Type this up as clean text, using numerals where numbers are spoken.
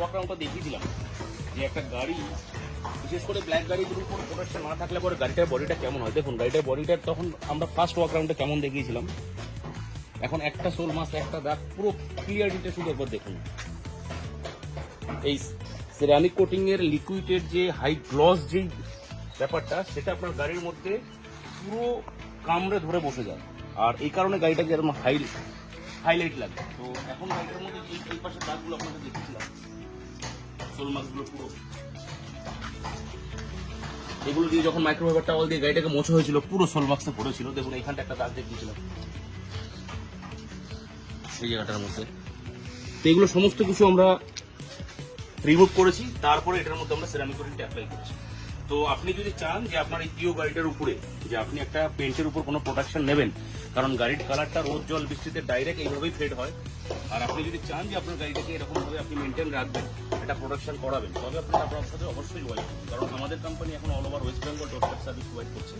ওয়ার্কআউটটা দেখিয়েছিলাম যে একটা গাড়ি, বিশেষ করে ব্ল্যাক গাড়িগুলোর কোনো প্রোটেকশন না থাকলে পরে গাড়িটার বডিটা কেমন হয়। দেখুন গাড়িটার বডিটার তখন আমরা ফার্স্ট ওয়ার্কআউটে কেমন দেখিয়েছিলাম, এখন একটা সোল মাস একটা দাগ পুরো ক্লিয়ারিটি শুধু একবার দেখুন। এই সিরামিক কোটিং এর লিকুইডের যে হাই গ্লস যেই ব্যাপারটা, সেটা আপনার গাড়ির মধ্যে পুরো কামড়ে ধরে বসে যায়, আর এই কারণে গাড়িটা যেরকম হাইলাইট লাগে। তো এখন গাড়িটার মধ্যে এই পাশের দাগগুলো আপনাদের দেখেছিলাম, সোল মাসগুলো পুরো এগুলো দিয়ে যখন মাইক্রোওয়েভার টাওয়াল দিয়ে গাড়িটাকে মোছা হয়েছিল পুরো সোল মাস্কে পড়েছিল। দেখুন এইখানটা একটা দাগ দেখিয়েছিলাম এই জায়গাটার মধ্যে। তো এগুলো সমস্ত কিছু আমরা রিমুভ করেছি, তারপরে এটার মধ্যে আমরা সেরামিক কোটিংটা অ্যাপ্লাই করেছি। তো আপনি যদি চান যে আপনার এই প্রিয় গাড়িটার উপরে যে আপনি একটা পেন্টের উপর কোনো প্রোটেকশন নেবেন, কারণ গাড়ির কালারটা রোদ জল বৃষ্টিতে ডাইরেক্ট এইভাবেই ফেড হয়, আর আপনি যদি চান যে আপনার গাড়িটাকে এরকমভাবে আপনি মেনটেন রাখবেন, এটা প্রোটেকশন করাবেন, তবে আপনি আপনার সাথে অবশ্যই যোগাযোগ করুন, কারণ আমাদের কোম্পানি এখন all over West Bengal doorstep service provide করছে।